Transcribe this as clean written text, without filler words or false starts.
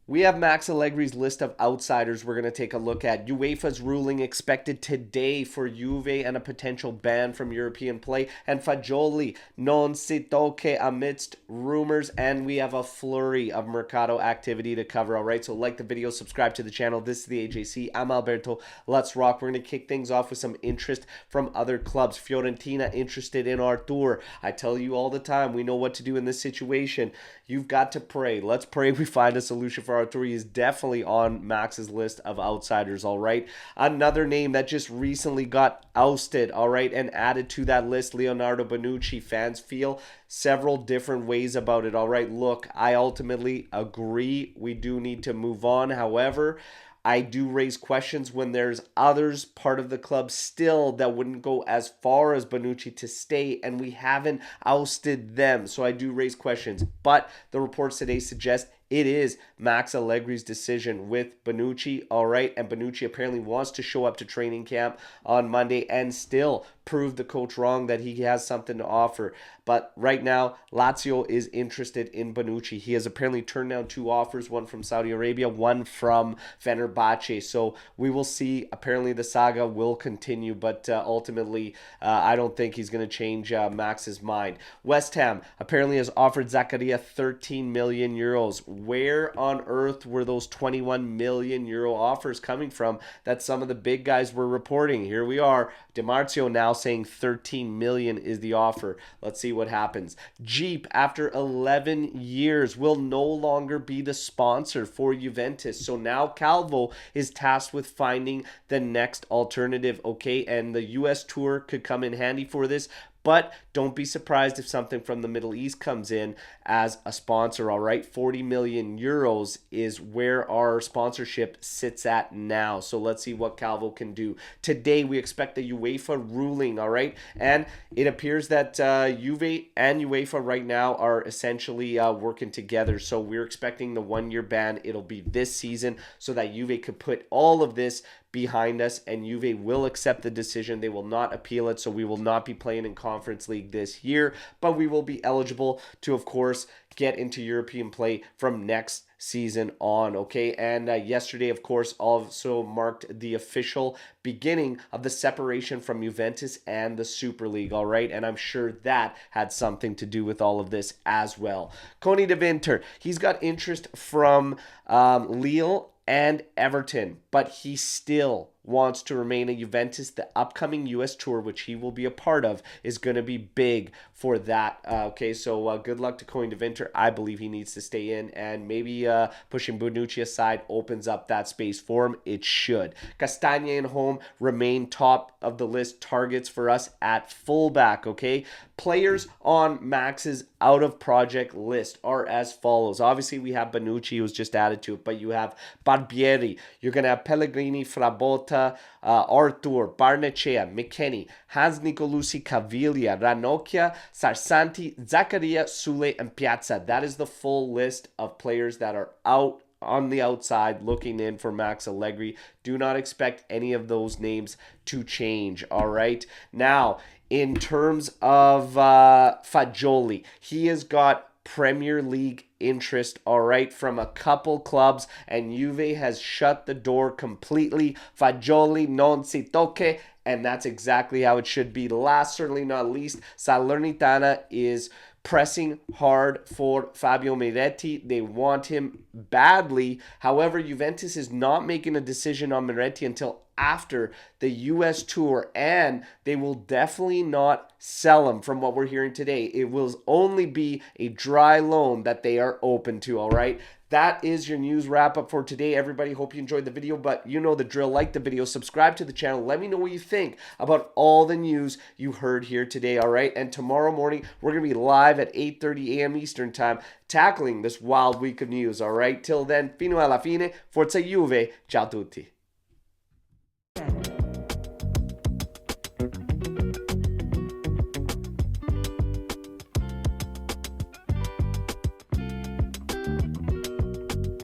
We have Max Allegri'S list of outsiders we're going to take a look at. Uefa's ruling expected today for Juve and a potential ban from European play. And Fagioli, non si tocca amidst rumors. And we have a flurry of mercato activity to cover. All right, so like the video, subscribe to the channel. This is the AJC. I'm Alberto. Let's rock. We're going to kick things off with some interest from other clubs. Fiorentina interested in Artur. I tell you all the time, we know what to do in this situation. You've got to pray. Let's pray we find a solution for Artur. He is definitely on Max's list of outsiders, all right? Another name that just recently got ousted, all right, and added to that list, Leonardo Bonucci. Fans feel several different ways about it, all right? Look, I ultimately agree we do need to move on. However, I do raise questions when there's others part of the club still that wouldn't go as far as Bonucci to stay, and we haven't ousted them. So I do raise questions. But the reports today suggest it is Max Allegri's decision with Bonucci, all right? And Bonucci apparently wants to show up to training camp on Monday and still prove the coach wrong that he has something to offer. But right now, Lazio is interested in Bonucci. He has apparently turned down two offers, one from Saudi Arabia, one from Fenerbahce. So we will see. Apparently the saga will continue, but ultimately, I don't think he's going to change Max's mind. West Ham apparently has offered Zakaria 13 million euros. Where on earth were those 21 million euro offers coming from that some of the big guys were reporting? Here we are. DiMarzio now saying 13 million is the offer. Let's see what happens. Jeep, after 11 years, will no longer be the sponsor for Juventus. So now Calvo is tasked with finding the next alternative, okay? And the US tour could come in handy for this. But don't be surprised if something from the Middle East comes in as a sponsor, all right? 40 million euros is where our sponsorship sits at now. So let's see what Calvo can do. Today, we expect the UEFA ruling, all right? And it appears that Juve and UEFA right now are essentially working together. So we're expecting the one-year ban. It'll be this season so that Juve could put all of this behind us, and Juve will accept the decision. They will not appeal it, so we will not be playing in Conference League this year, but we will be eligible to, of course, get into European play from next season on, okay? And yesterday, of course, also marked the official beginning of the separation from Juventus and the Super League, all right? And I'm sure that had something to do with all of this as well. Coni de Winter, he's got interest from Lille and Everton, but he still wants to remain at Juventus. The upcoming US tour, which he will be a part of, is going to be big for that. Okay, so good luck to Coni de Winter. I believe he needs to stay in, and maybe pushing Bonucci aside opens up that space for him. It should. Castagne and Home remain top of the list targets for us at fullback, okay? Players on Max's out of project list are as follows. Obviously, we have Bonucci, who's just added to it, but you have Barbieri, you're going to have Pellegrini, Frabotta, Artur, Barnechea, McKennie, Hans Nicolucci, Caviglia, Ranocchia, Sarsanti, Zaccaria, Sule, and Piazza. That is the full list of players that are out on the outside looking in for Max Allegri. Do not expect any of those names to change, all right? Now, in terms of Fagioli, he has got Premier League interest, all right, from a couple clubs, and Juve has shut the door completely. Fagioli non si tocca, and that's exactly how it should be. Last, certainly not least, Salernitana is pressing hard for Fabio Miretti. They want him badly. However, Juventus is not making a decision on Miretti until after the US tour, and they will definitely not sell him from what we're hearing today. It will only be a dry loan that they are open to, all right? That is your news wrap up for today, everybody. Hope you enjoyed the video, but you know the drill. Like the video, subscribe to the channel. Let me know what you think about all the news you heard here today, all right? And tomorrow morning, we're going to be live at 8:30 a.m. Eastern Time tackling this wild week of news, all right? Till then, fino alla fine, forza Juve, ciao tutti.